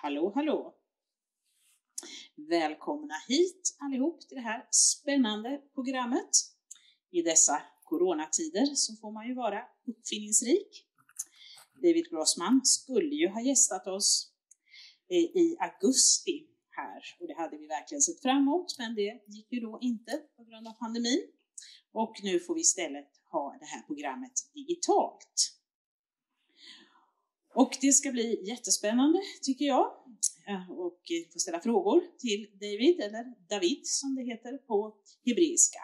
Hallå, hallå! Välkomna hit allihop till det här spännande programmet. I dessa coronatider så får man ju vara uppfinningsrik. David Grossman skulle ju ha gästat oss i augusti här. Och det hade vi verkligen sett fram emot, men det gick ju då inte på grund av pandemin. Och nu får vi istället ha det här programmet digitalt. Och det ska bli jättespännande tycker jag. Och få ställa frågor till David, eller David som det heter på hebreiska.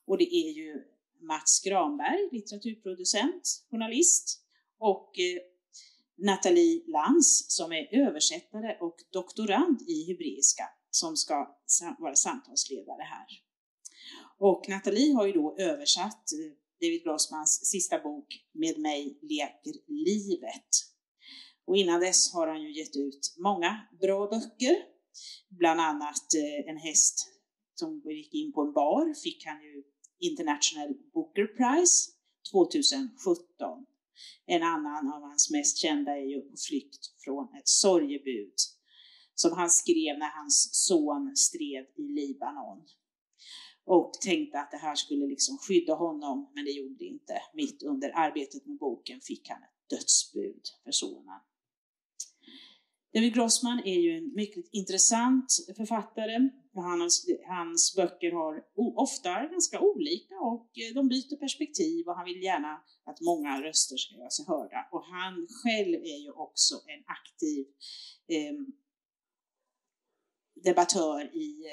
Och det är ju Mats Granberg, litteraturproducent, journalist. Och Natalie Lantz som är översättare och doktorand i hebreiska som ska vara samtalsledare här. Och Natalie har ju då översatt David Grossmans sista bok Med mig leker livet. Och innan dess har han ju gett ut många bra böcker. Bland annat En häst som gick in på en bar fick han ju International Booker Prize 2017. En annan av hans mest kända är ju På flykt från ett sorgebud som han skrev när hans son stred i Libanon. Och tänkte att det här skulle liksom skydda honom, men det gjorde det inte. Mitt under arbetet med boken fick han ett dödsbud för sonen. David Grossman är ju en mycket intressant författare. Hans böcker har ofta ganska olika och de byter perspektiv och han vill gärna att många röster ska göra sig hörda. Och han själv är ju också en aktiv debattör i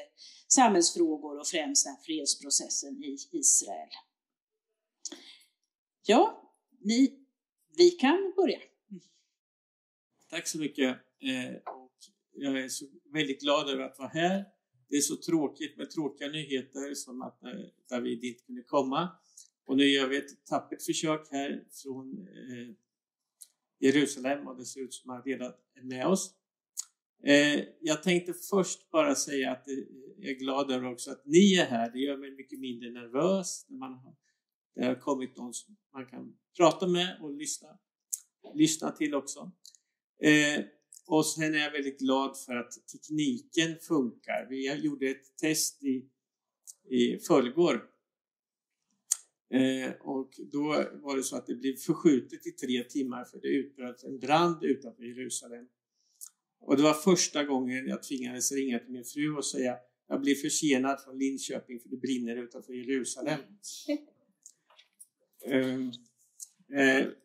samhällsfrågor och främst den fredsprocessen i Israel. Ja, vi kan börja. Tack så mycket. Och jag är så väldigt glad över att vara här. Det är så tråkigt med tråkiga nyheter som att David inte kunde komma. Och nu gör vi ett tappert försök här från Jerusalem och det ser ut som att han redan är med oss. Jag tänkte först bara säga att jag är glad över också att ni är här. Det gör mig mycket mindre nervös när det har kommit någon som man kan prata med och lyssna till också. Och sen är jag väldigt glad för att tekniken funkar. Vi gjorde ett test i förrgår. Och då var det så att det blev förskjutet i 3 timmar för det utbröt en brand utanför Jerusalem. Och det var första gången jag tvingades ringa till min fru och säga jag blir försenad från Linköping för det brinner utanför Jerusalem.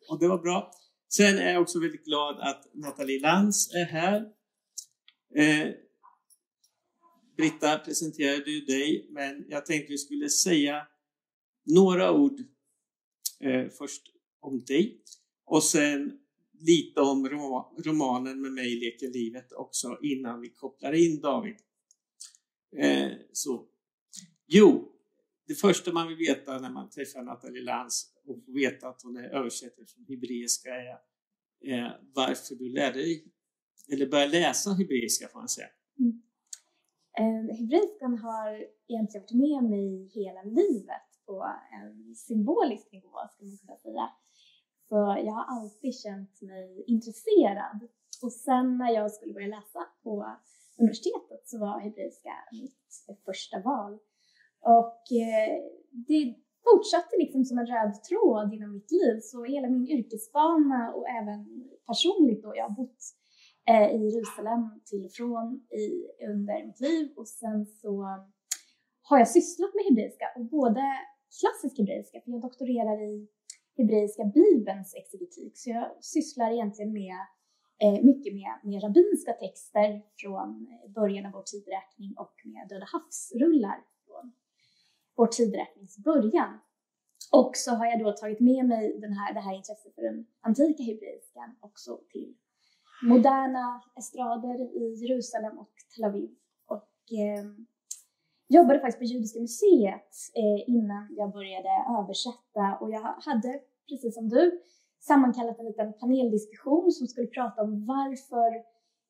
Och det var bra. Sen är jag också väldigt glad att Natalie Lantz är här. Britta presenterade ju dig, men jag tänkte vi skulle säga några ord först om dig. Och sen lite om romanen Med mig leker livet också innan vi kopplar in David. Det första man vill veta när man träffar Natalie Lantz och får veta att hon är översättare från hebreiska är varför du lärde dig eller började läsa hebreiska får man säga. Hebreiskan har egentligen varit med mig hela livet på en symbolisk nivå skulle man kunna säga. Så jag har alltid känt mig intresserad. Och sen när jag skulle börja läsa på universitetet så var hebreiska mitt första val. Och det fortsatte liksom som en röd tråd genom mitt liv. Så hela min yrkesbana och även personligt då. Jag har bott i Jerusalem till och från under mitt liv. Och sen så har jag sysslat med hebreiska. Och både klassisk hebreiska, för jag doktorerar i hebreiska bibelns exegetik. Så jag sysslar egentligen mycket med rabbinska texter från början av vår tidräkning och med Döda havsrullar från vår tidräknings början. Och så har jag då tagit med mig det här intresset för den antika hebreiskan också till moderna estrader i Jerusalem och Tel Aviv. Och jobbade faktiskt på Judiska museet innan jag började översätta. Och jag hade, precis som du, sammankallat en liten paneldiskussion som skulle prata om varför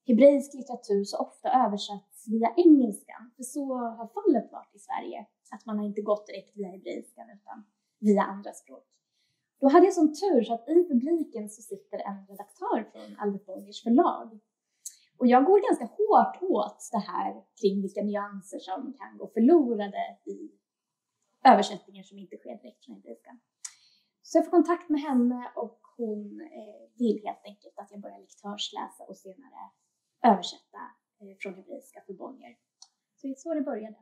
hebreisk litteratur så ofta översätts via engelskan. För så har fallet varit i Sverige. Att man har inte gått direkt via hebreiskan utan via andra språk. Då hade jag sån tur så att i publiken så sitter en redaktör från Albert Bonniers förlag. Och jag går ganska hårt åt det här kring vilka nyanser som kan gå förlorade i översättningar som inte sker direkt från hebreiska. Så jag får kontakt med henne och hon vill helt enkelt att jag börjar lektörsläsa och senare översätta från hebreiska för Bonnier. Så det är så det började.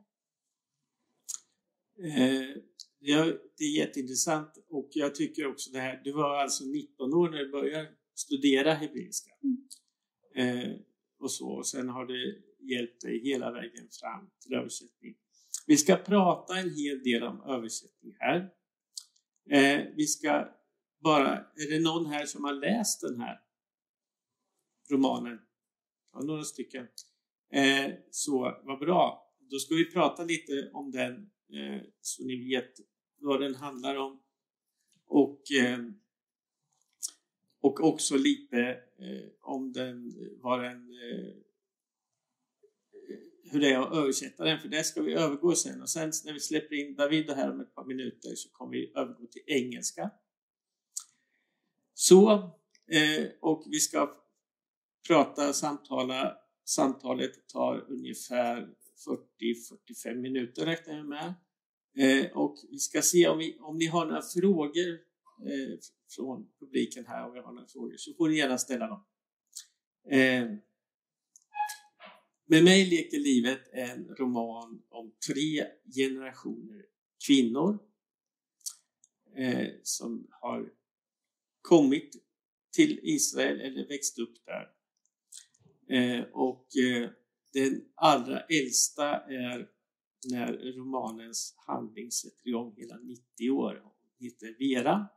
Ja, det är jätteintressant och jag tycker också det här, du var alltså 19 år när du började studera hebreiska. Och så, och sen har det hjälpt dig hela vägen fram till översättning. Vi ska prata en hel del om översättning här. Vi ska bara, är det någon här som har läst den här romanen? Ja, några stycken. Så, vad bra. Då ska vi prata lite om den så ni vet vad den handlar om. Och också lite om den, hur det är att översätta den. För det ska vi övergå sen. Och sen när vi släpper in David här om ett par minuter så kommer vi övergå till engelska. Så, och vi ska prata, samtalet tar ungefär 40-45 minuter räknar jag med. Och vi ska se om ni har några frågor från publiken här. Om vi har några frågor så får ni gärna ställa dem. Med mig leker livet en roman om 3 generationer kvinnor som har kommit till Israel eller växt upp där. Och den allra äldsta är när romanens handling sätter igång hela 90 år. Hon heter Vera.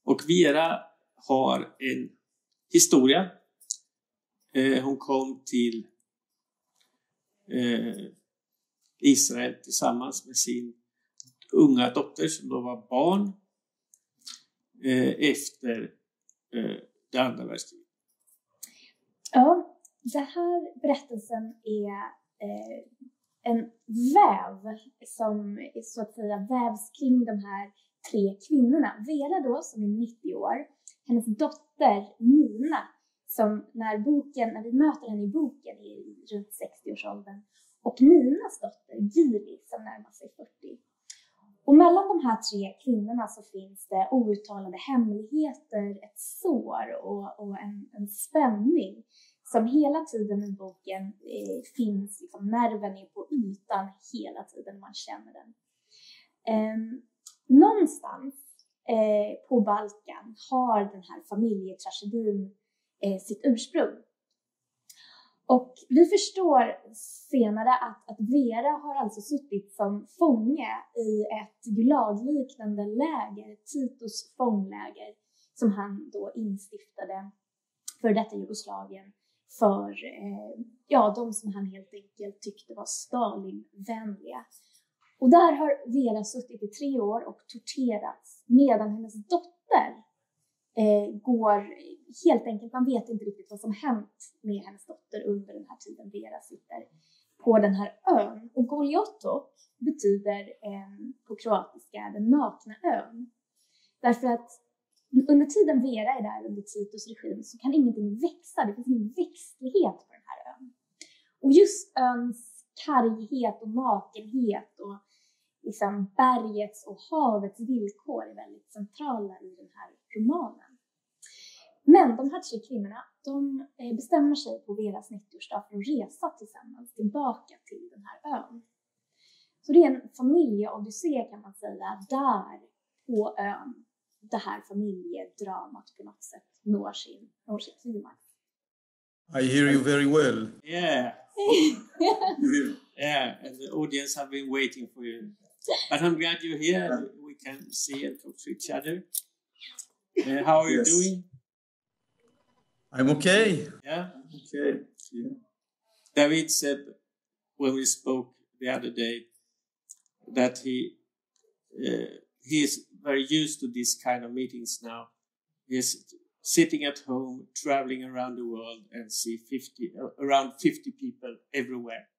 Och Vera har en historia. Hon kom till Israel tillsammans med sin unga dotter som då var barn efter det andra världskriget. Ja, den här berättelsen är en väv som så att säga vävs kring de här 3 kvinnorna. Vera då som är 90 år, hennes dotter Nina som när vi möter henne i boken är runt 60-årsåldern och Ninas dotter Gili som närmar sig 40. Och mellan de här 3 kvinnorna så finns det outtalade hemligheter, ett sår och en spänning som hela tiden i boken finns, liksom, nerven är på ytan hela tiden man känner den. Någonstans på Balkan har den här familjetragedin sitt ursprung. Och vi förstår senare att Vera har alltså suttit som fånge i ett gulagliknande läger, Titos fångläger, som han då instiftade för detta Jugoslavien för de som han helt enkelt tyckte var Stalinvänliga. Och där har Vera suttit i 3 år och torterats medan hennes dotter går helt enkelt, man vet inte riktigt vad som hänt med hennes dotter under den här tiden Vera sitter på den här ön. Och Goljoto betyder på kroatiska den nakna ön. Därför att under tiden Vera är där under Titos regim så kan ingenting växa, det finns ingen växtlighet på den här ön. Och just öns karghet och nakenhet och liksom bergets och havets villkor är väldigt centrala i den här romanen. Men de här 3 kvinnorna, de bestämmer sig på Veras 90-årsdag för att resa tillsammans tillbaka till den här ön. Så det är en familjeodyssé kan man säga, där på ön det här familjedramat på något sätt når sin klimax. I hear you very well. Yeah. Yeah, and the audience have been waiting for you. But I'm glad you're here. We can see and talk to each other. How are you doing? I'm okay. Yeah? Okay. Yeah. David said when we spoke the other day that he is very used to this kind of meetings now. He's sitting at home, traveling around the world and see around 50 people everywhere.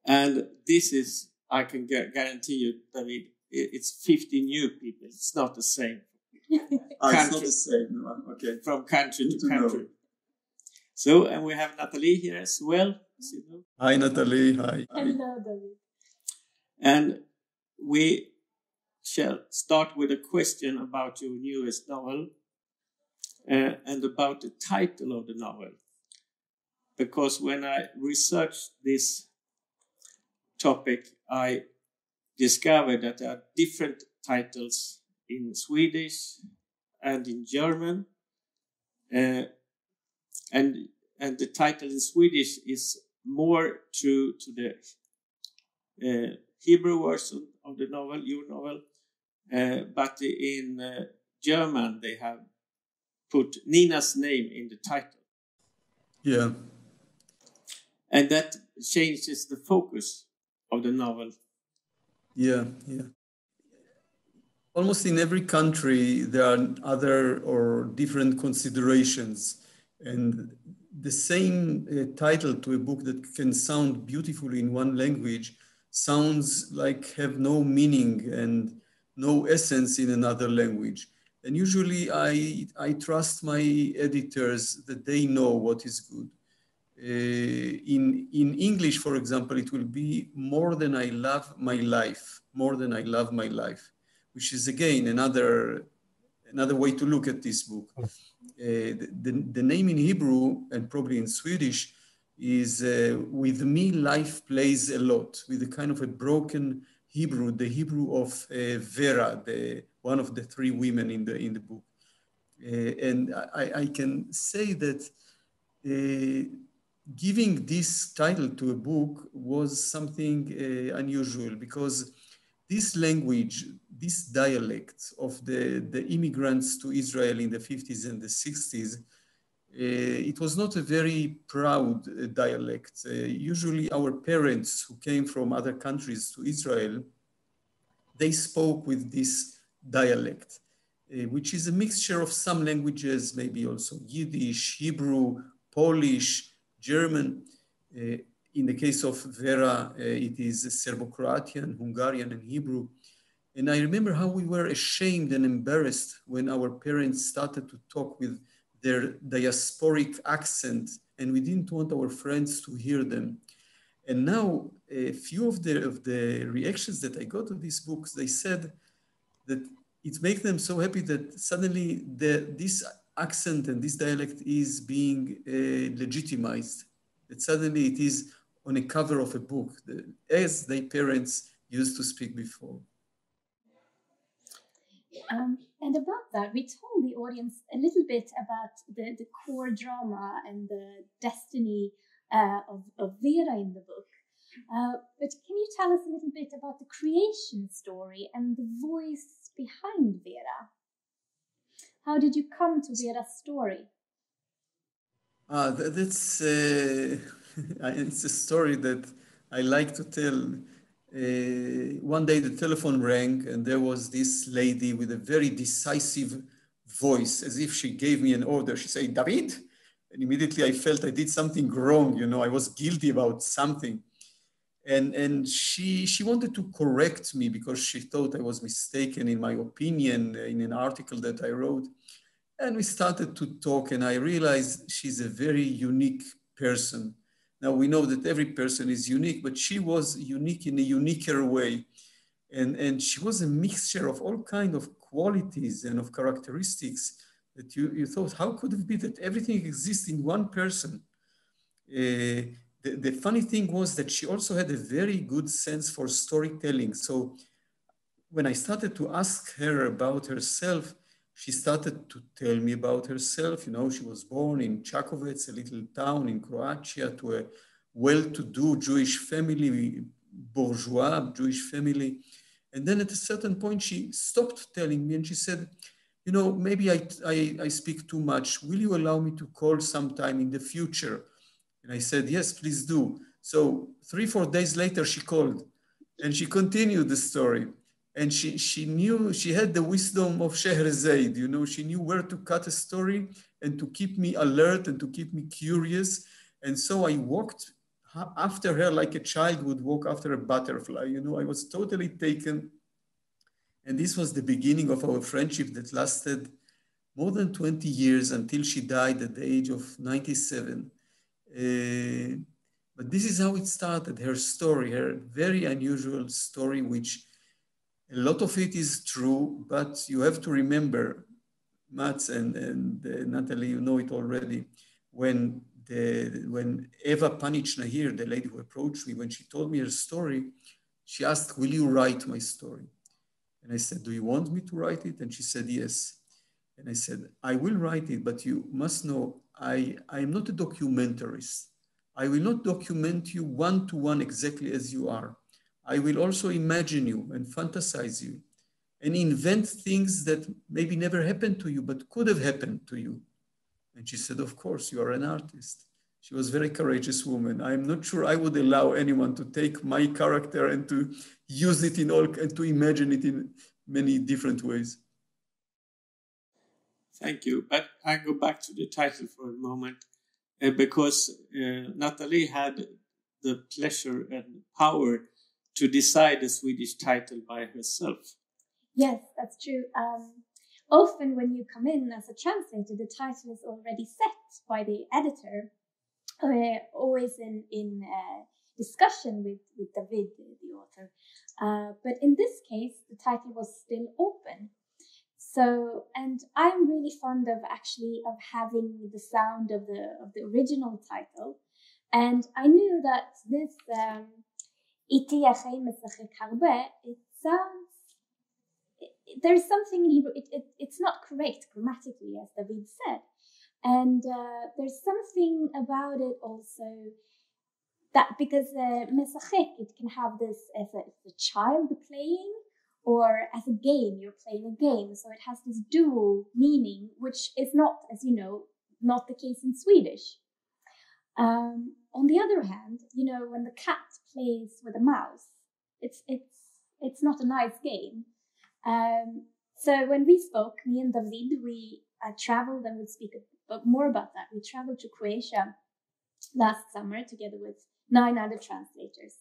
And this is, I can guarantee you, David, it's 50 new people. It's not the same. It's not the same. Okay. From country Good to to know. country. So, and we have Natalie here as well. Hi, Natalie. Hi. Hello, David. And we shall start with a question about your newest novel and about the title of the novel. Because when I researched this topic, I discovered that there are different titles in Swedish and in German. And the title in Swedish is more true to the Hebrew version of the novel, your novel. But in German, they have put Nina's name in the title. Yeah. And that changes the focus of the novel. Yeah. Almost in every country, there are other or different considerations. And the same title to a book that can sound beautiful in one language sounds like have no meaning and no essence in another language. And usually I trust my editors that they know what is good. In English, for example, it will be More Than I Love My Life, More Than I Love My Life, which is again another way to look at this book. The name in Hebrew and probably in Swedish is With Me Life Plays a Lot, with a kind of a broken Hebrew, the Hebrew of Vera, one of the three women in the book. And I can say that giving this title to a book was something unusual, because this language, this dialect of the immigrants to Israel in the 50s and the 60s, it was not a very proud dialect. Usually our parents who came from other countries to Israel, they spoke with this dialect, which is a mixture of some languages, maybe also Yiddish, Hebrew, Polish, German. In the case of Vera, it is Serbo-Croatian, Hungarian, and Hebrew. And I remember how we were ashamed and embarrassed when our parents started to talk with their diasporic accent, and we didn't want our friends to hear them. And now, a few of the reactions that I got to these books, they said that it makes them so happy that suddenly this accent and this dialect is being legitimized, that suddenly it is on a cover of a book, as their parents used to speak before. And about that, we told the audience a little bit about the core drama and the destiny of Vera in the book. But can you tell us a little bit about the creation story and the voice behind Vera? How did you come to Vera's story? That's it's a story that I like to tell. One day the telephone rang and there was this lady with a very decisive voice, as if she gave me an order. She said, "David?" And immediately I felt I did something wrong. You know, I was guilty about something. And she wanted to correct me because she thought I was mistaken in my opinion in an article that I wrote. And we started to talk, and I realized she's a very unique person. Now, we know that every person is unique, but she was unique in a uniquer way. And she was a mixture of all kinds of qualities and of characteristics that you thought, how could it be that everything exists in one person? The funny thing was that she also had a very good sense for storytelling. So when I started to ask her about herself, she started to tell me about herself. You know, she was born in Čakovec, a little town in Croatia, to a well-to-do Jewish family, bourgeois Jewish family. And then at a certain point, she stopped telling me and she said, you know, maybe I speak too much. Will you allow me to call sometime in the future? And I said, yes, please do. So 3-4 days later, she called and she continued the story. And she knew, she had the wisdom of Scheherazade, you know, she knew where to cut a story and to keep me alert and to keep me curious. And so I walked after her like a child would walk after a butterfly, you know, I was totally taken. And this was the beginning of our friendship that lasted more than 20 years until she died at the age of 97. But this is how it started, her story, her very unusual story, which a lot of it is true, but you have to remember, Mats and Natalie, you know it already, when Eva Panic-Nahir, the lady who approached me, when she told me her story, she asked, will you write my story? And I said, do you want me to write it? And she said, yes. And I said, I will write it, but you must know, I am not a documentarist. I will not document you one-to-one exactly as you are. I will also imagine you and fantasize you and invent things that maybe never happened to you, but could have happened to you. And she said, of course, you are an artist. She was a very courageous woman. I'm not sure I would allow anyone to take my character and to use it in all, and to imagine it in many different ways. Thank you. But I go back to the title for a moment, because Natalie had the pleasure and power to decide the Swedish title by herself. Yes, that's true. Often when you come in as a translator, the title is already set by the editor, always in discussion with David, the author. But in this case, the title was still open. So, and I'm really fond of having the sound of the original title. And I knew that this it sounds, there's something in Hebrew, it's not correct grammatically, as David said. And there's something about it also that, because mesachek, it can have this as a child playing, or as a game, you're playing a game. So it has this dual meaning, which is not, as you know, not the case in Swedish. On the other hand, you know, when the cat plays with a mouse, it's not a nice game. So when we spoke, me and David, we traveled, and we'll speak more about that. We traveled to Croatia last summer together with 9 other translators.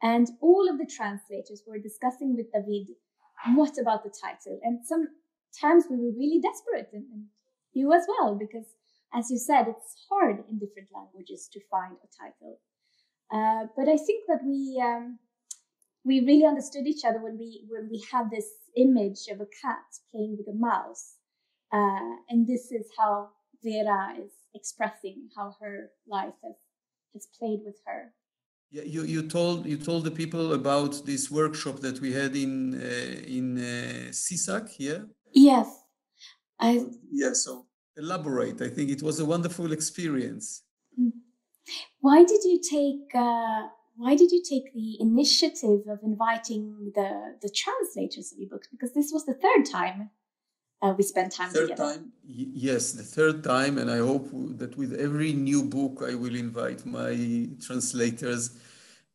And all of the translators were discussing with David, what about the title? And sometimes we were really desperate, and you as well, because, as you said, it's hard in different languages to find a title. But I think that we really understood each other when we had this image of a cat playing with a mouse. And this is how Vera is expressing how her life has played with her. Yeah, you told the people about this workshop that we had in Sisak, yeah? Yes. So elaborate. I think it was a wonderful experience. Why did you take the initiative of inviting the translators of your books? Because this was the third time we spent time together. Yes, the third time, and I hope that with every new book I will invite my translators.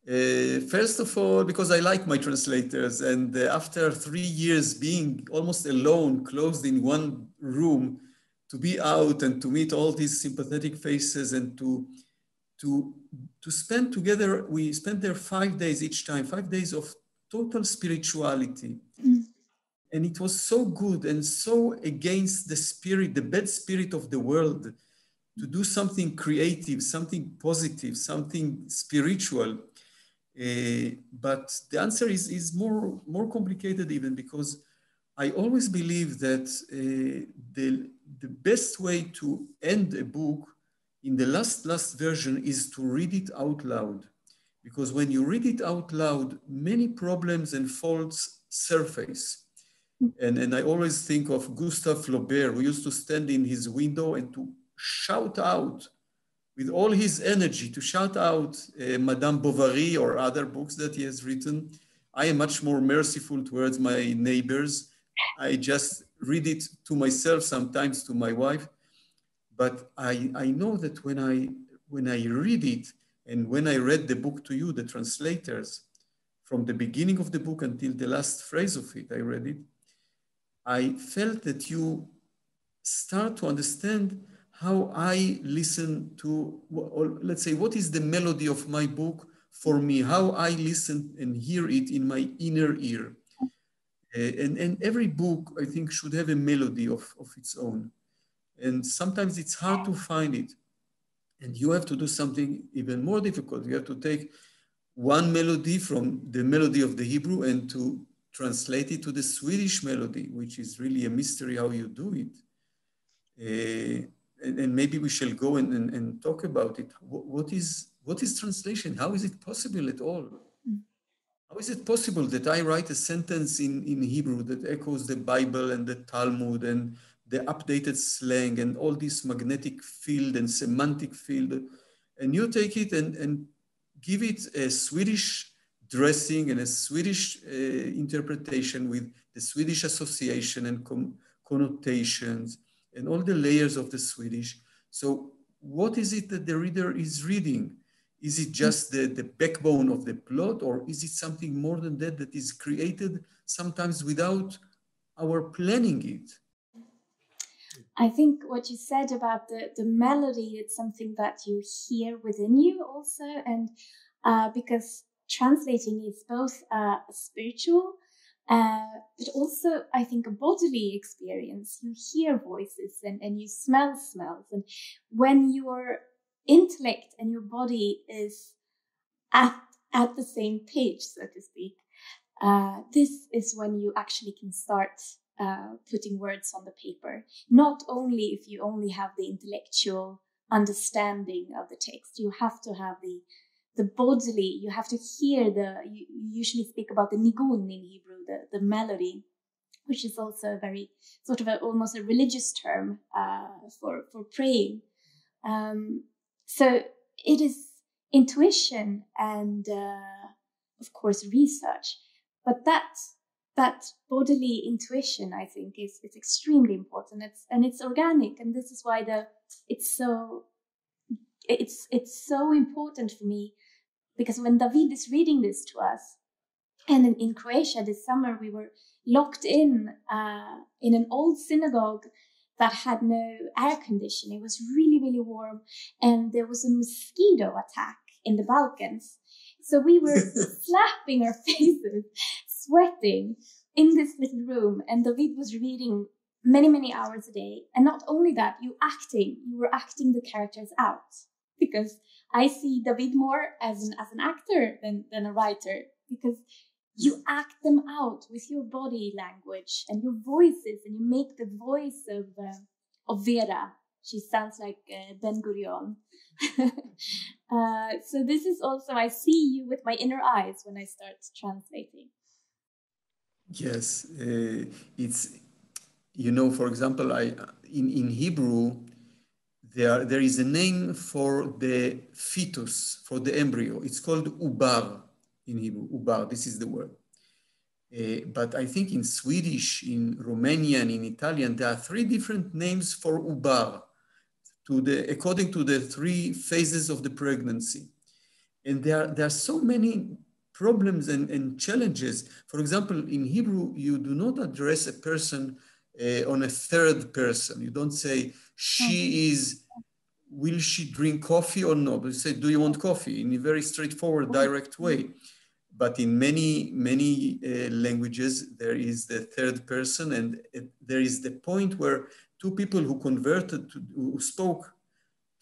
First of all, because I like my translators, and after 3 years being almost alone, closed in one room, to be out and to meet all these sympathetic faces and to spend together, we spent there 5 days each time, 5 days of total spirituality. And it was so good and so against the spirit, the bad spirit of the world, to do something creative, something positive, something spiritual. But the answer is more complicated even, because I always believe that the best way to end a book in the last version is to read it out loud. Because when you read it out loud, many problems and faults surface. And I always think of Gustave Flaubert, who used to stand in his window and to shout out with all his energy, to shout out Madame Bovary or other books that he has written. I am much more merciful towards my neighbors. I just read it to myself, sometimes to my wife. But I know that when I read it, and when I read the book to you, the translators, from the beginning of the book until the last phrase of it, I read it, I felt that you start to understand how I listen to, or let's say, what is the melody of my book for me, how I listen and hear it in my inner ear. And every book, I think, should have a melody of its own. And sometimes it's hard to find it. And you have to do something even more difficult. You have to take one melody from the melody of the Hebrew and to translate it to the Swedish melody, which is really a mystery how you do it. And maybe we shall go and talk about it. What is translation? How is it possible at all? How is it possible that I write a sentence in Hebrew that echoes the Bible and the Talmud and the updated slang and all this magnetic field and semantic field, and you take it and give it a Swedish dressing and a Swedish interpretation with the Swedish association and connotations and all the layers of the Swedish. So what is it that the reader is reading? Is it just the backbone of the plot, or is it something more than that that is created sometimes without our planning it? I think what you said about the melody, it's something that you hear within you also. And because translating is both a spiritual, but also, I think, a bodily experience. You hear voices and you smell smells. And when your intellect and your body is at the same page, so to speak, this is when you actually can start putting words on the paper. Not only if you only have the intellectual understanding of the text, you have to have the bodily, you have to hear you usually speak about the nigun in Hebrew, the melody, which is also a very sort of almost a religious term for praying. So it is intuition and of course research, but that bodily intuition, I think, is extremely important. It's organic, and this is why it's so important for me, because when David is reading this to us, and in Croatia this summer we were locked in an old synagogue that had no air conditioning. It was really, really warm, and there was a mosquito attack in the Balkans. So we were slapping our faces, sweating in this little room, and David was reading many, many hours a day. And not only that, you were acting the characters out, because I see David more as an actor than a writer, because you act them out with your body language and your voices, and you make the voice of Vera. She sounds like Ben Gurion. So this is also, I see you with my inner eyes when I start translating. Yes, it's, for example, in Hebrew, there is a name for the fetus, for the embryo. It's called ubar in Hebrew, ubar, this is the word. But I think in Swedish, in Romanian, in Italian, there are 3 different names for ubar, according to the 3 phases of the pregnancy. And there are so many problems and challenges. For example, in Hebrew, you do not address a person on a third person. You don't say, will she drink coffee or not? You say, do you want coffee? In a very straightforward, direct way. But in many languages, there is the third person, and there is the point where 2 people who who spoke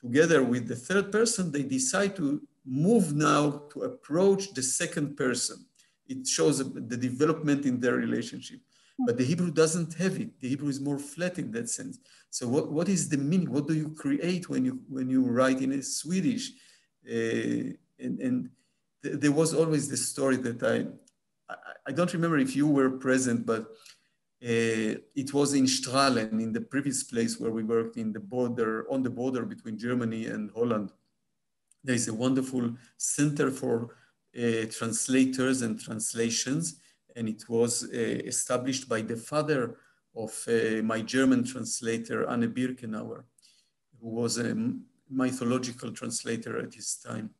together with the third person, they decide to move now to approach the second person. It shows the development in their relationship. But the Hebrew doesn't have it. The Hebrew is more flat in that sense. So what is the meaning? What do you create when you write in a Swedish? And there was always this story that I don't remember if you were present, but it was in Strahlen, in the previous place where we worked on the border between Germany and Holland. There is a wonderful center for translators and translations, and it was established by the father of my German translator, Anne Birkenauer, who was a mythological translator at his time.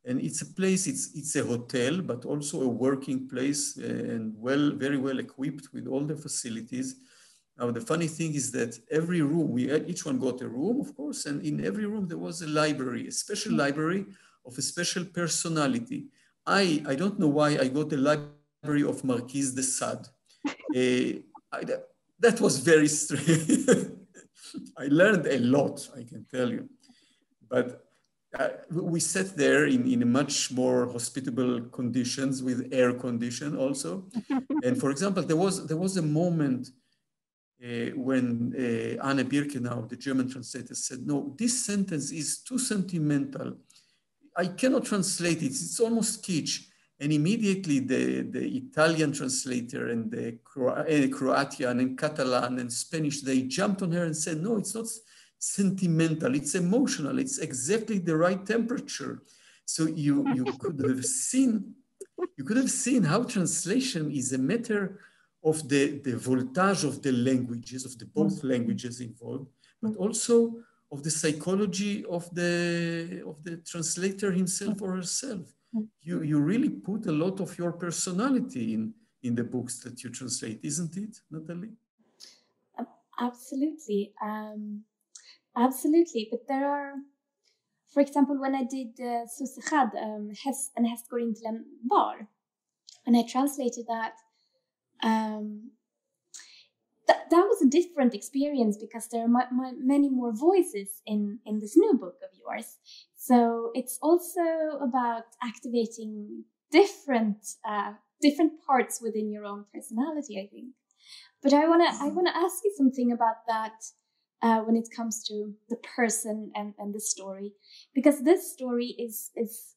And it's a place, it's a hotel, but also a working place, and very well equipped with all the facilities. Now, the funny thing is that every room, each one got a room, of course, and in every room there was a library, a special library of a special personality. I don't know why I got the library of Marquise de Sade. That was very strange. I learned a lot, I can tell you. But we sat there in a much more hospitable conditions with air condition also. And for example, there was a moment when Anne Birkenau, the German translator, said, no, this sentence is too sentimental. I cannot translate it. It's almost kitsch. And immediately the Italian translator and the Croatian and Catalan and Spanish, they jumped on her and said, no, it's not sentimental, it's emotional. It's exactly the right temperature. So you could have seen how translation is a matter of the voltage of the languages, of the both languages involved, but also of the psychology of the translator himself or herself. You really put a lot of your personality in the books that you translate, isn't it, Natalie? Absolutely. Absolutely. But there are, for example, when I did Susechad, En häst går in till en bar, and I translated that, that was a different experience because there are many more voices in this new book of yours. So it's also about activating different parts within your own personality, I think. But I wanna ask you something about that when it comes to the person and the story, because this story is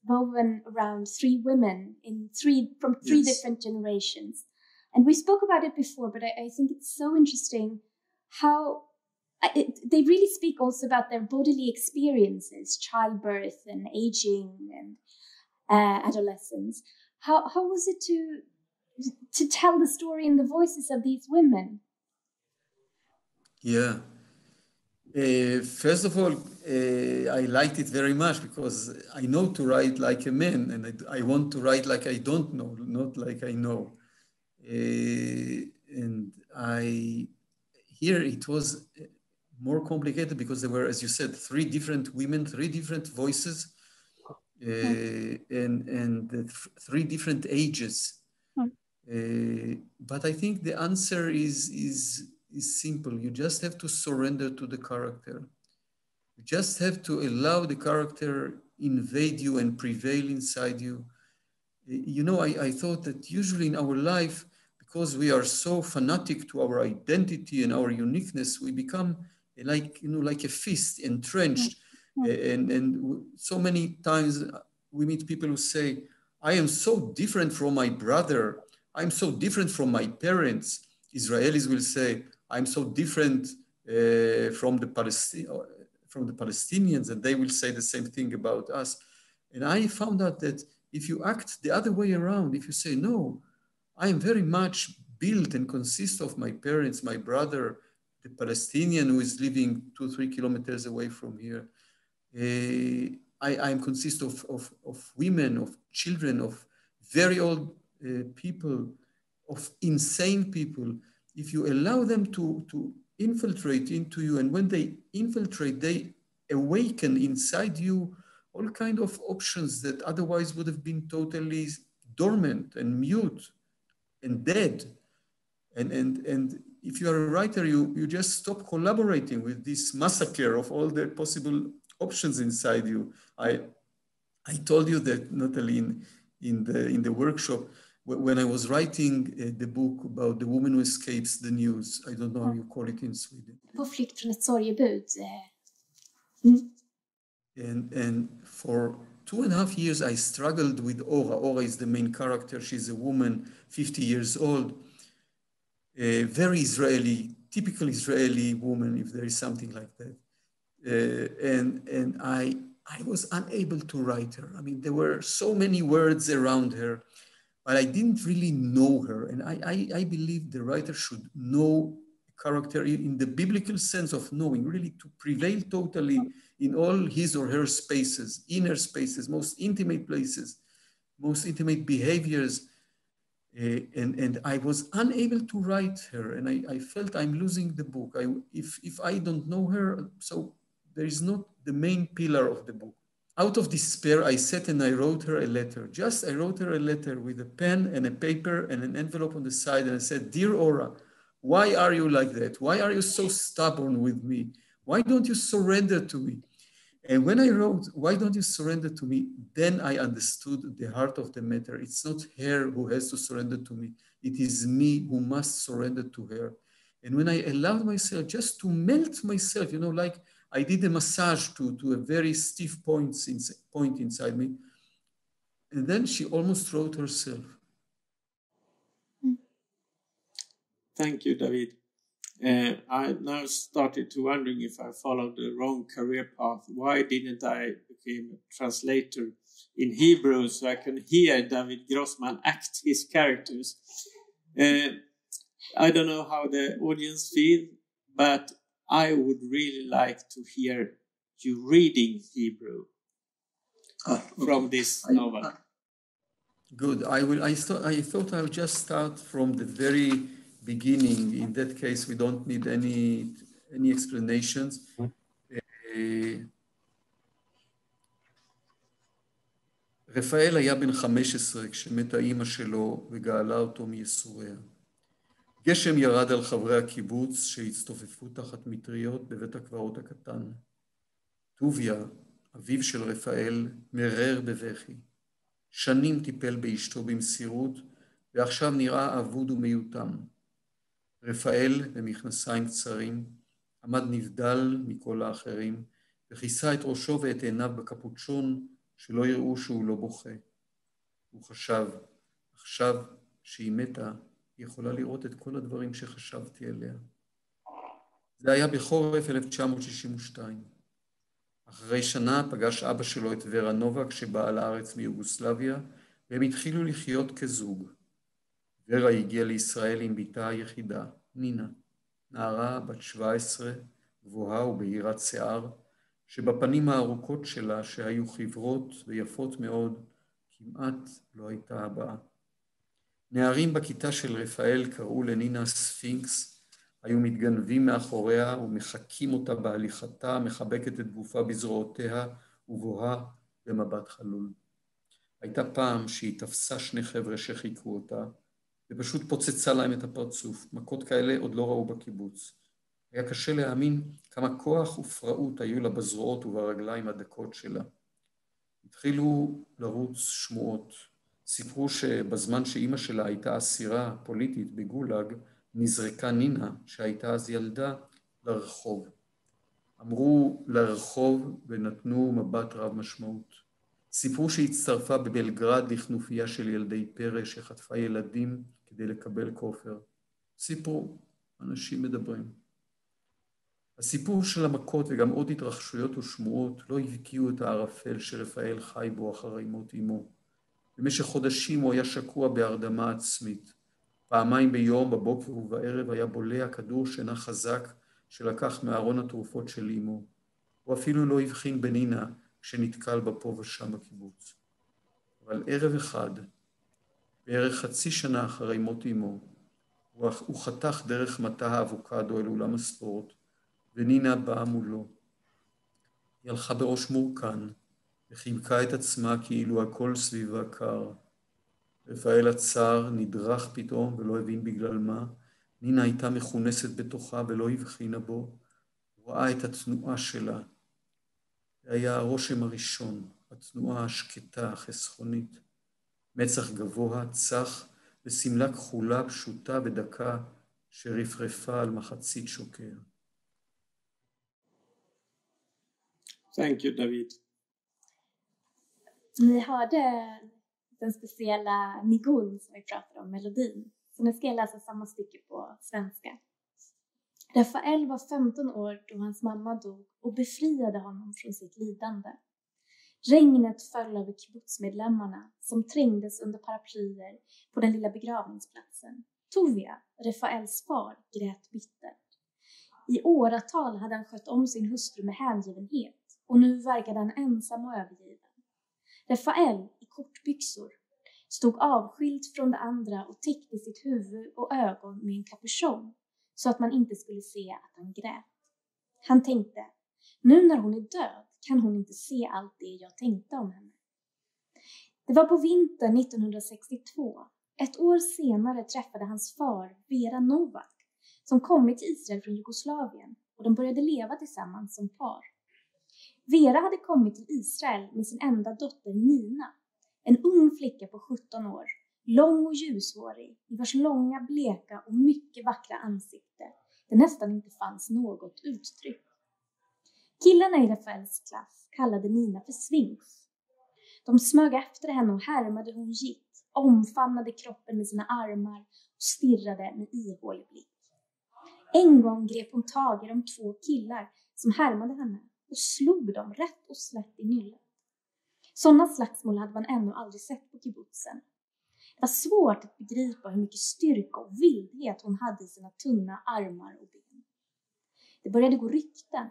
woven around three women from three different generations. And we spoke about it before, but I think it's so interesting how they really speak also about their bodily experiences, childbirth and aging and adolescence. How was it to tell the story in the voices of these women? Yeah. First of all, I liked it very much because I know to write like a man, and I want to write like I don't know, not like I know. And here it was more complicated because there were, as you said, three different women, three different voices, and three different ages. But I think the answer is simple. You just have to surrender to the character. You just have to allow the character invade you and prevail inside you. You know, I thought that usually in our life, because we are so fanatic to our identity and our uniqueness, we become like a fist entrenched. And so many times we meet people who say, I am so different from my brother. I'm so different from my parents. Israelis will say, I'm so different from the Palestinians, and they will say the same thing about us. And I found out that if you act the other way around, if you say, no, I am very much built and consist of my parents, my brother, the Palestinian who is living 2-3 kilometers away from here. I consist of women, of children, of very old people, of insane people. If you allow them to infiltrate into you, and when they infiltrate, they awaken inside you all kind of options that otherwise would have been totally dormant and mute and dead. And if you are a writer, you just stop collaborating with this massacre of all the possible options inside you. I told you that, Natalie, in the workshop, when I was writing the book about the woman who escapes the news, I don't know how you call it in Sweden. På flykt från ett sorgebud. And for 2.5 years, I struggled with Ora. Ora is the main character. She's a woman, 50 years old, a very Israeli, typical Israeli woman, if there is something like that. And I was unable to write her. I mean, there were so many words around her, but I didn't really know her. And I believe the writer should know a character in the biblical sense of knowing, really to prevail totally in all his or her spaces, inner spaces, most intimate places, most intimate behaviors. And I was unable to write her, and I felt I'm losing the book. If I don't know her, so there is not the main pillar of the book. Out of despair, I sat and I wrote her a letter. I wrote her a letter with a pen and a paper and an envelope on the side. And I said, "Dear Ora, why are you like that? Why are you so stubborn with me? Why don't you surrender to me?" And when I wrote, "Why don't you surrender to me?" then I understood the heart of the matter. It's not her who has to surrender to me. It is me who must surrender to her. And when I allowed myself just to melt myself, like I did a massage to a very stiff point inside me, and then she almost wrote herself. Thank you, David. I now started to wondering if I followed the wrong career path. Why didn't I become a translator in Hebrew so I can hear David Grossman act his characters? I don't know how the audience feel, but I would really like to hear you reading Hebrew from this novel. Good. I thought I would just start from the very beginning. In that case, we don't need any explanations. רפאל היה בן 15 כשמתה אימא שלו וגאלה אותו מייסוריה. גשם ירד על חברי הקיבוץ שהצטופפו תחת מטריות בבית הקברות הקטן. טוביה, אביו של רפאל, מרר בבכי. שנים טיפל באשתו במסירות, ועכשיו נראה אבוד ומיותם. רפאל, במכנסיים קצרים, עמד נבדל מכל האחרים, וכיסה את ראשו ואת עיניו בקפוצ'ון, שלא יראו שהוא לא בוכה. הוא חשב, עכשיו שהיא מתה, היא יכולה לראות את כל הדברים שחשבתי עליה. זה היה בחורף 1962. אחרי שנה פגש אבא שלו את ורה נובה כשבאה לארץ מיוגוסלביה, והם התחילו לחיות כזוג. ורה הגיעה לישראל עם ביתה היחידה, נינה, נערה בת 17, גבוהה ובהירת שיער, שבפנים הארוכות שלה, שהיו חברות ויפות מאוד, כמעט לא הייתה הבאה. נערים בכיתה של רפאל קראו לנינה ספינקס, היו מתגנבים מאחוריה ומחקים אותה בהליכתה, מחבקת את גופה בזרועותיה ובוהה במבט חלול. הייתה פעם שהיא תפסה שני חבר'ה שחיכו אותה, ופשוט פוצצה להם את הפרצוף. מכות כאלה עוד לא ראו בקיבוץ. היה קשה להאמין כמה כוח ופראות היו לה בזרועות וברגליים הדקות שלה. התחילו לרוץ שמועות. סיפרו שבזמן שאימא שלה הייתה אסירה פוליטית בגולג, נזרקה נינה, שהייתה אז ילדה, לרחוב. אמרו לרחוב ונתנו מבט רב משמעות. סיפרו שהצטרפה בבלגרד לכנופיה של ילדי פרא שחטפה ילדים כדי לקבל כופר. סיפרו, אנשים מדברים. הסיפור של המכות וגם עוד התרחשויות ושמועות לא הבקיעו את הערפל שרפאל חי בו אחרי מות אמו. במשך חודשים הוא היה שקוע בהרדמה עצמית. פעמיים ביום, בבוקר ובערב, היה בולע כדור שינה חזק שלקח מארון התרופות של אמו. הוא אפילו לא הבחין בנינה כשנתקל בפה ושם בקיבוץ. אבל ערב אחד, בערך חצי שנה אחרי מות אמו, הוא חתך דרך מטע האבוקדו אל אולם הספורט, ונינה באה מולו. היא הלכה בראש מורכן, וחיבקה את עצמה כאילו הכל סביבה קר. רפאל עצר, נדרך פתאום ולא הבין בגלל מה. נינה הייתה מכונסת בתוכה ולא הבחינה בו. הוא ראה את התנועה שלה. זה היה הרושם הראשון, התנועה השקטה, החסכונית. מצח גבוה, צח, וסמלה כחולה, פשוטה ודקה, שרפרפה על מחצית שוקר. Thank you, David. Ni hörde den speciella nigun som vi pratade om, melodin. Så nu ska jag läsa samma stycke på svenska. Rafael var 15 år då hans mamma dog och befriade honom från sitt lidande. Regnet föll över kibbutzmedlemmarna som trängdes under paraplyer på den lilla begravningsplatsen. Tovia, Rafaels far, grät bittert. I åratal hade han skött om sin hustru med hängivenhet och nu verkade han ensam och övergiven. Rafael i kortbyxor stod avskild från det andra och täckte sitt huvud och ögon med en kapuschong så att man inte skulle se att han grät. Han tänkte, Nu när hon är död kan hon inte se allt det jag tänkte om henne. Det var på vintern 1962. Ett år senare träffade hans far Vera Novak, som kommit till Israel från Jugoslavien, och de började leva tillsammans som par. Vera hade kommit till Israel med sin enda dotter Nina, en ung flicka på 17 år, lång och ljushårig, i vars långa, bleka och mycket vackra ansikte det nästan inte fanns något uttryck. Killarna i Rafaels klass kallade Nina för Sphinx. De smög efter henne och härmade hur hon gick, omfamnade kroppen med sina armar och stirrade med ihålig blick. En gång grep hon tag i de 2 killar som härmade henne och slog dem rätt och slätt i nyllet. Sådana slagsmål hade man ännu aldrig sett på kibbutzen. Det var svårt att begripa hur mycket styrka och vildhet hon hade i sina tunna armar och ben. Det började gå rykten.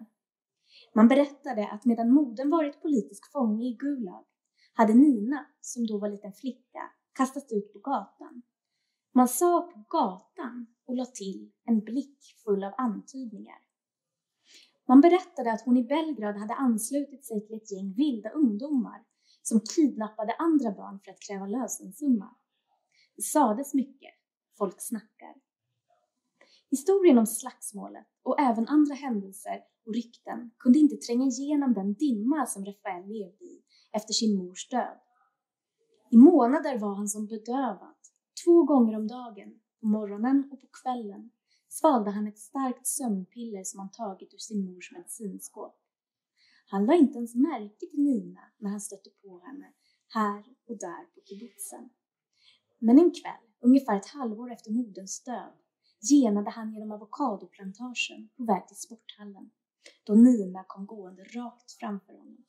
Man berättade att medan modern varit politisk fånge i Gulag hade Nina, som då var liten flicka, kastats ut på gatan. Man sa på gatan och la till en blick full av antydningar. Man berättade att hon i Belgrad hade anslutit sig till ett gäng vilda ungdomar som kidnappade andra barn för att kräva lösensumma. Det sades mycket, folk snackar. Historien om slagsmålet och även andra händelser och rykten kunde inte tränga igenom den dimma som Rafael levde i efter sin mors död. I månader var han som bedövad. 2 gånger om dagen, på morgonen och på kvällen, svalde han ett starkt sömnpiller som han tagit ur sin mors medicinskåp. Han la inte ens märke till Nina när han stötte på henne här och där på kibbutzen. Men en kväll, ungefär ett halvår efter moderns död, genade han genom avokadoplantagen på väg till sporthallen, då Nina kom gående rakt framför honom.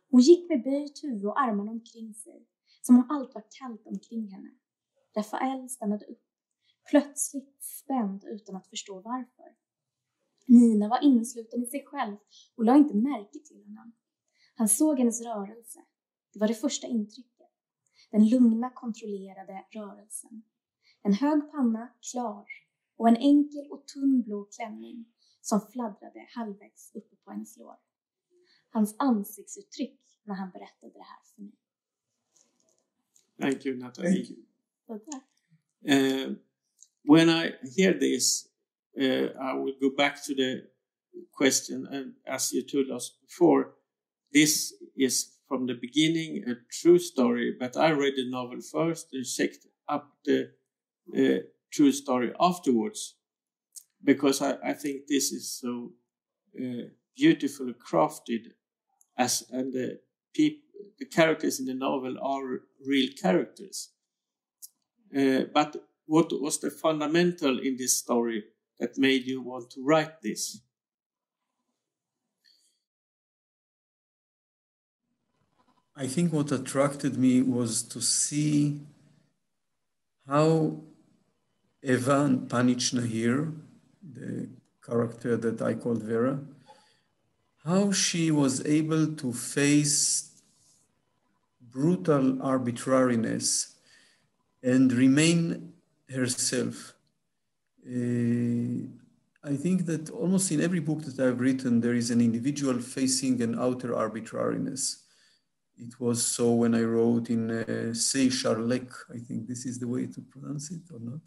Hon gick med böjt huvud och armarna omkring sig, som om allt var kallt omkring henne. Rafael stannade upp, plötsligt spänd utan att förstå varför. Nina var innesluten i sig själv och la inte märke till honom. Han såg hennes rörelse. Det var det första intrycket. Den lugna, kontrollerade rörelsen. En hög panna, klar, och en enkel och tunn blå klänning som fladdrade halvvägs uppe på hennes lår. Hans ansiktsuttryck när han berättade det här för mig. Thank you, Natalie. When I hear this, I will go back to the question, and as you told us before, this is from the beginning a true story, but I read the novel first and checked up the true story afterwards, because I think this is so beautifully crafted, and the characters in the novel are real characters. But what was the fundamental in this story that made you want to write this? I think what attracted me was to see how Evan Panichna here, the character that I called Vera, how she was able to face brutal arbitrariness and remain herself. I think that almost in every book that I've written, there is an individual facing an outer arbitrariness. It was so when I wrote in Say Charlek, I think this is the way to pronounce it or not.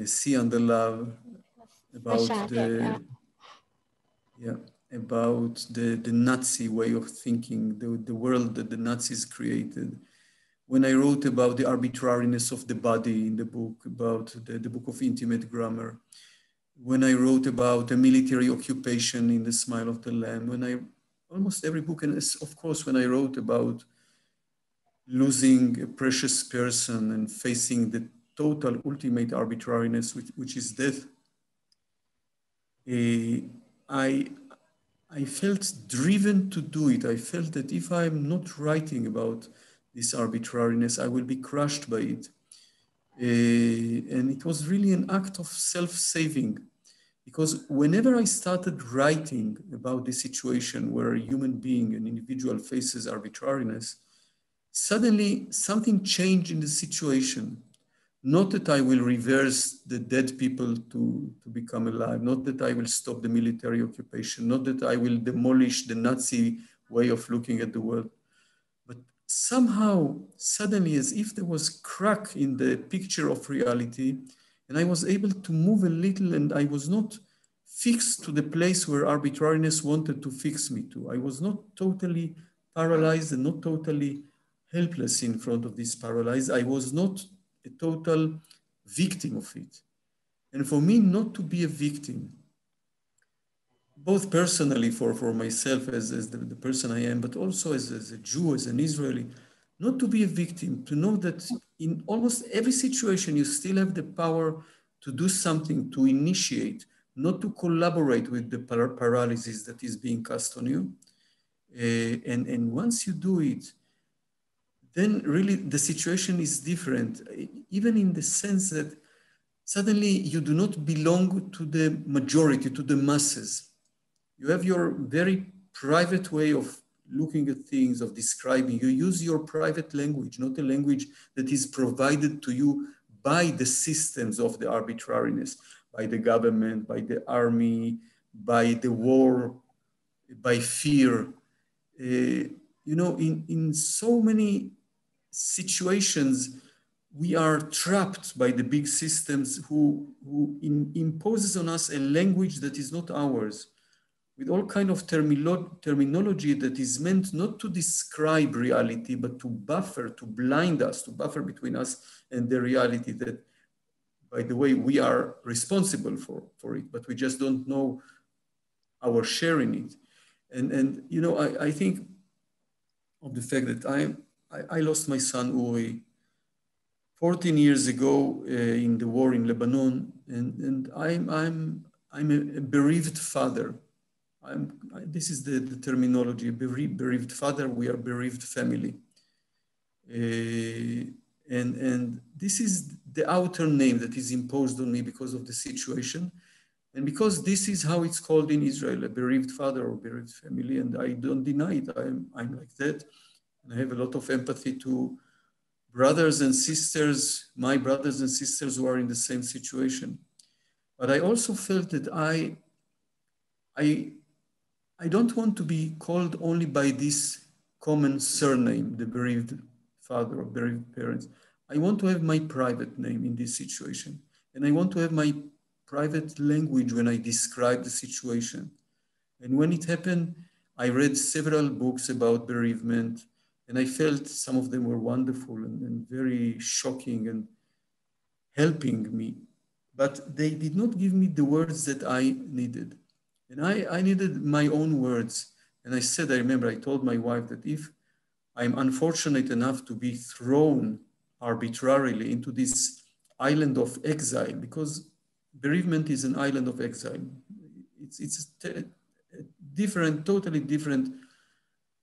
Sea and the Love, about the Nazi way of thinking, the world that the Nazis created. When I wrote about the arbitrariness of the body in the book, about the book of intimate grammar. When I wrote about a military occupation in The Smile of the Lamb, almost every book, and of course when I wrote about losing a precious person and facing the total ultimate arbitrariness, which is death, I felt driven to do it. I felt that if I'm not writing about this arbitrariness, I will be crushed by it. And it was really an act of self-saving, because whenever I started writing about this situation where a human being, an individual, faces arbitrariness, suddenly something changed in the situation. Not that I will reverse the dead people to become alive, not that I will stop the military occupation, not that I will demolish the Nazi way of looking at the world. But somehow, suddenly, as if there was a crack in the picture of reality, and I was able to move a little, and I was not fixed to the place where arbitrariness wanted to fix me to. I was not totally paralyzed and not totally helpless in front of this paralysis. I was not a total victim of it. And for me, not to be a victim, both personally for myself as the person I am, but also as a Jew, as an Israeli, not to be a victim, to know that in almost every situation, you still have the power to do something, to initiate, not to collaborate with the paralysis that is being cast on you. And once you do it, then really the situation is different, even in the sense that suddenly you do not belong to the majority, to the masses. You have your very private way of looking at things, of describing. You use your private language, not a language that is provided to you by the systems of the arbitrariness, by the government, by the army, by the war, by fear. You know, in so many situations, we are trapped by the big systems who imposes on us a language that is not ours, with all kind of terminology that is meant not to describe reality, but to buffer, to blind us, to buffer between us and the reality that, by the way, we are responsible for it, but we just don't know our share in it. And you know, I think of the fact that I lost my son Uri 14 years ago in the war in Lebanon, and I'm a bereaved father. This is the terminology, a bereaved father. We are bereaved family, and this is the outer name that is imposed on me because of the situation, and because this is how it's called in Israel, a bereaved father or bereaved family, and I don't deny it. I'm like that. I have a lot of empathy to brothers and sisters, my brothers and sisters who are in the same situation. But I also felt that I don't want to be called only by this common surname, the bereaved father or bereaved parents. I want to have my private name in this situation. And I want to have my private language when I describe the situation. And when it happened, I read several books about bereavement, and I felt some of them were wonderful and very shocking and helping me. But they did not give me the words that I needed. And I needed my own words. And I said, I remember I told my wife that if I'm unfortunate enough to be thrown arbitrarily into this island of exile, because bereavement is an island of exile. It's a different, totally different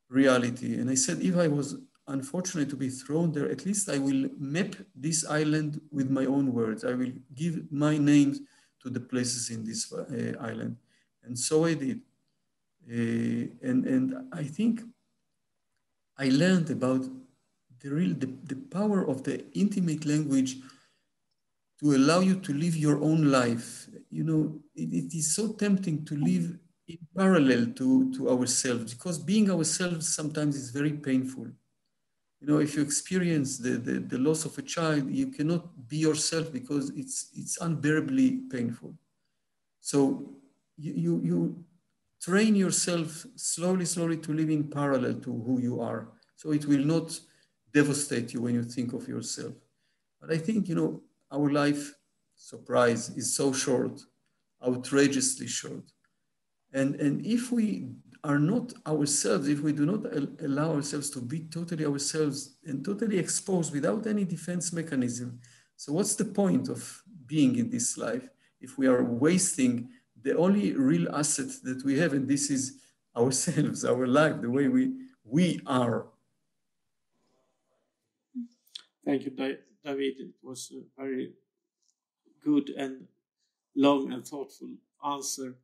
reality. And I said, if I was unfortunate to be thrown there, at least I will map this island with my own words. I will give my names to the places in this island. And so I did. And I think I learned about the power of the intimate language to allow you to live your own life. You know, it is so tempting to live in parallel to ourselves, because being ourselves sometimes is very painful. You know, if you experience the loss of a child, you cannot be yourself because it's unbearably painful. So you train yourself slowly to live in parallel to who you are. So it will not devastate you when you think of yourself. But I think, you know, our life, surprise, is so short, outrageously short. And if we are not ourselves, if we do not allow ourselves to be totally ourselves and totally exposed without any defense mechanism, so what's the point of being in this life if we are wasting the only real asset that we have, and this is ourselves, our life, the way we are. Thank you, David. It was a very good and long and thoughtful answer.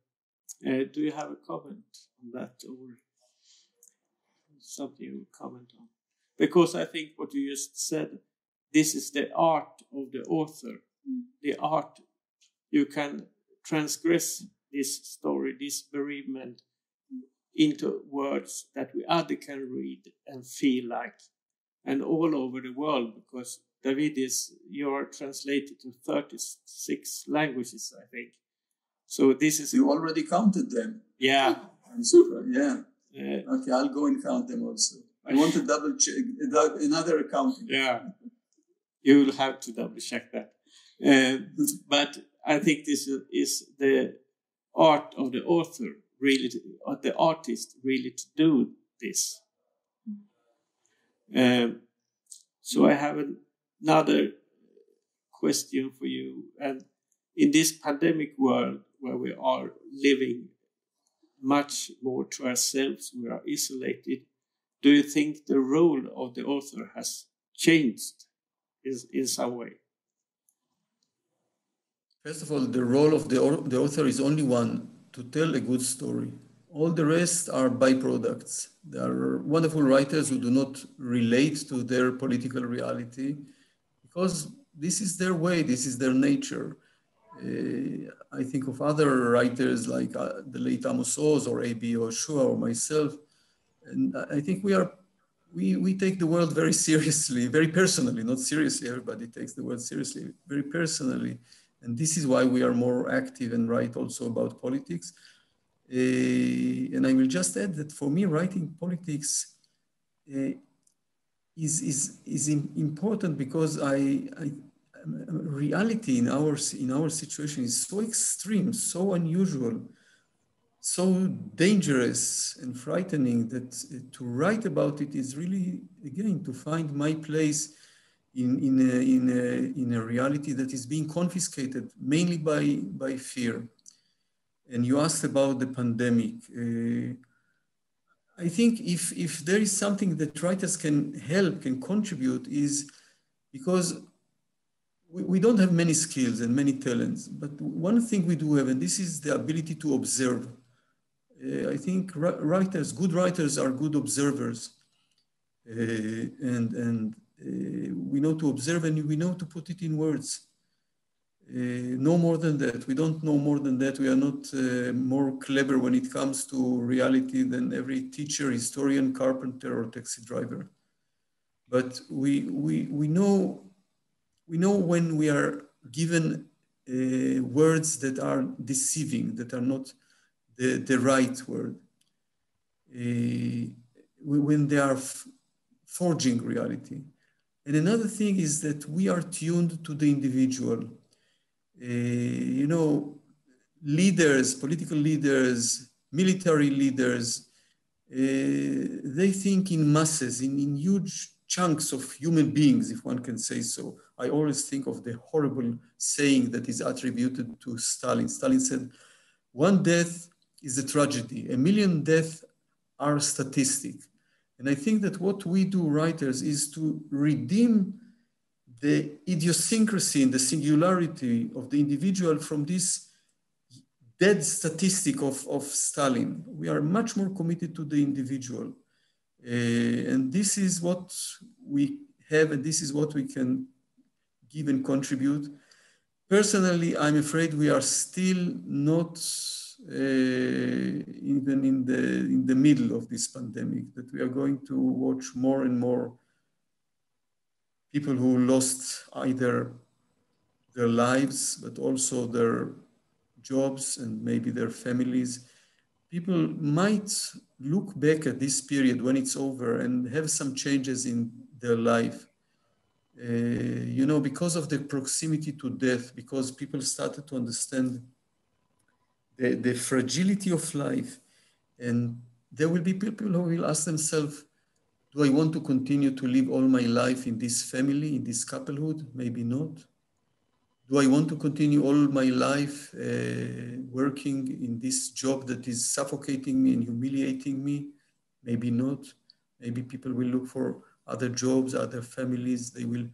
Do you have a comment on that, or something you comment on? Because I think what you just said this is the art of the author. The art, you can transgress this story, this bereavement, into words that we other can read and feel like, and all over the world, because David, you're translated to 36 languages, I think. So this is... You already counted them. Yeah. I'm surprised. Yeah. Okay, I'll go and count them also. I want to double check another accounting. Yeah. You will have to double check that. But I think this is the art of the author, really, or the artist, really, to do this. So I have another question for you. And in this pandemic world where we are living much more to ourselves, we are isolated, do you think the role of the author has changed in some way? First of all, the role of the author is only one, to tell a good story. All the rest are byproducts. There are wonderful writers who do not relate to their political reality because this is their way, this is their nature. I think of other writers like the late Amos Oz or A.B. Yoshua or myself, and I think we take the world very seriously, very personally, not seriously. Everybody takes the world seriously, very personally. And this is why we are more active and write also about politics. And I will just add that for me, writing politics is important because reality in our situation is so extreme, so unusual, so dangerous and frightening that to write about it is really, again, to find my place in a reality that is being confiscated mainly by fear. And you asked about the pandemic. I think if there is something that writers can help, can contribute, is because we don't have many skills and many talents, but one thing we do have, and this is the ability to observe. I think good writers are good observers. And we know to observe and we know to put it in words. No more than that. We don't know more than that. We are not more clever when it comes to reality than every teacher, historian, carpenter, or taxi driver. But we know when we are given words that are deceiving, that are not the right word. When they are forging reality. And another thing is that we are tuned to the individual. Leaders, political leaders, military leaders, they think in masses, in huge chunks of human beings, if one can say so. I always think of the horrible saying that is attributed to Stalin. Stalin said, "One death is a tragedy, 1,000,000 deaths are statistic." And I think that what we do, writers, is to redeem the idiosyncrasy and the singularity of the individual from this dead statistic of Stalin. We are much more committed to the individual. And this is what we have, and this is what we can give and contribute. Personally, I'm afraid we are still not even in the middle of this pandemic, that we are going to watch more and more people who lost either their lives, but also their jobs and maybe their families. People might look back at this period when it's over and have some changes in their life. Because of the proximity to death, because people started to understand the fragility of life. And there will be people who will ask themselves, do I want to continue to live all my life in this family, in this couplehood? Maybe not. Do I want to continue all my life working in this job that is suffocating me and humiliating me? Maybe not. Maybe people will look for other jobs, other families. They will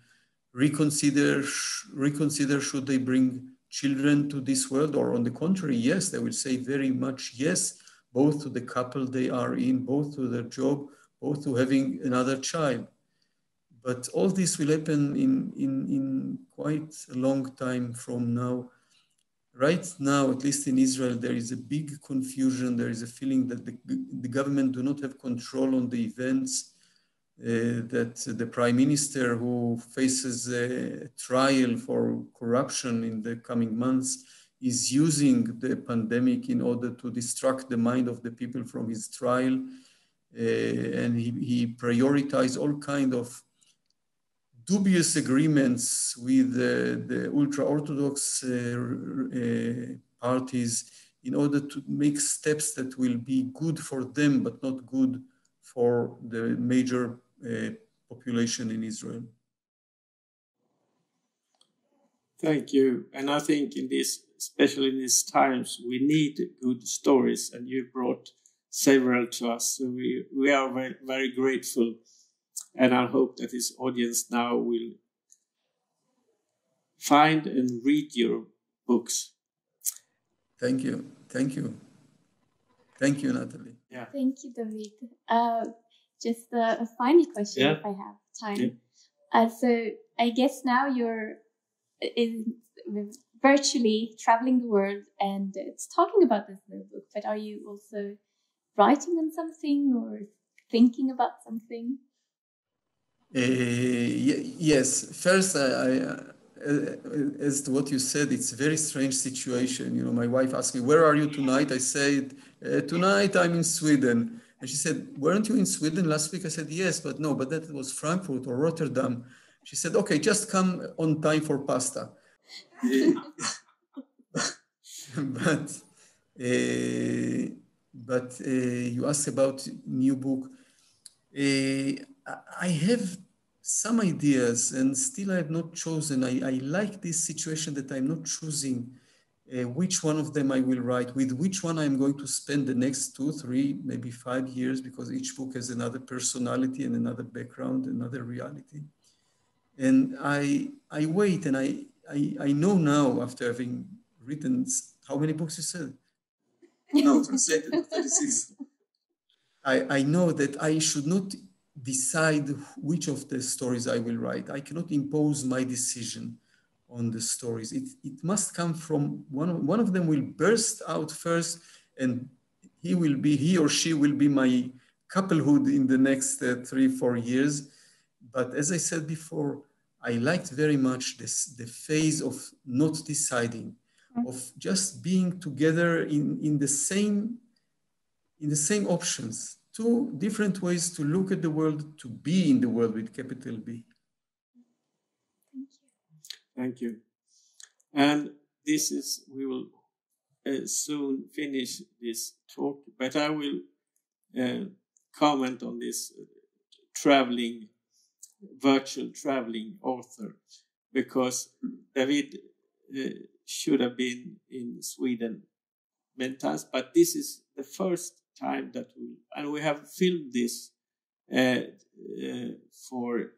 reconsider should they bring children to this world, or on the contrary, yes, they will say very much yes, both to the couple they are in, both to their job, both to having another child. But all this will happen in quite a long time from now. Right now, at least in Israel, there is a big confusion. There is a feeling that the government do not have control on the events, that the prime minister, who faces a trial for corruption in the coming months, is using the pandemic in order to distract the mind of the people from his trial. And he prioritized all kind of dubious agreements with the ultra-Orthodox parties in order to make steps that will be good for them, but not good for the major population in Israel. Thank you. And I think especially in these times, we need good stories, and you brought several to us. So we are very, very grateful. And I hope that this audience now will find and read your books. Thank you. Thank you. Thank you, Natalie. Yeah. Thank you, David. Just a final question, if I have time. Yeah. So I guess now you're virtually traveling the world and it's talking about this new book, but are you also writing on something or thinking about something? Yes. First, as to what you said, it's a very strange situation. You know, my wife asked me, "Where are you tonight?" I said, "Tonight I'm in Sweden." And she said, "Weren't you in Sweden last week?" I said, "Yes, but no, but that was Frankfurt or Rotterdam." She said, "Okay, just come on time for pasta." But you asked about new book. I have some ideas and still I have not chosen. I like this situation that I'm not choosing which one of them I will write, with which one I'm going to spend the next 2, 3, maybe 5 years, because each book has another personality and another background, another reality. And I wait, and I know now, after having written, how many books you said? No, translated 36. I know that I should not decide which of the stories I will write. I cannot impose my decision on the stories. It must come from one of them will burst out first, and he or she will be my couplehood in the next 3-4 years. But as I said before, I liked very much the phase of not deciding, of just being together in the same options. 2 different ways to look at the world, to be in the world with capital B. Thank you. And we will soon finish this talk, but I will comment on this virtual traveling author, because David should have been in Sweden many times, but this is the first time that we have filmed this for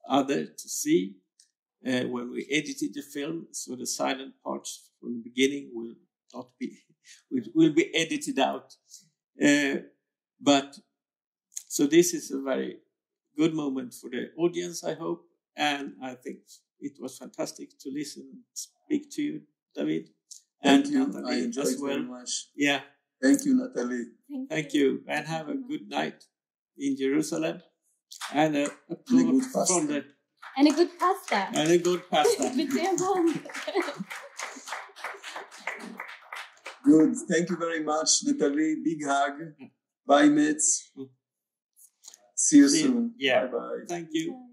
others to see when we edited the film. So the silent parts from the beginning will be edited out. But so this is a very good moment for the audience, I hope, and I think it was fantastic to listen and speak to you, David. Thank you. Natalie, I enjoyed it very much. Yeah. Thank you, Natalie. Thank you, and have a good night in Jerusalem, and a good pasta. And a good pasta. And a good pasta. Good. Thank you very much, Natalie. Big hug. Bye, Mats. See you soon. Yeah. Bye-bye. Thank you.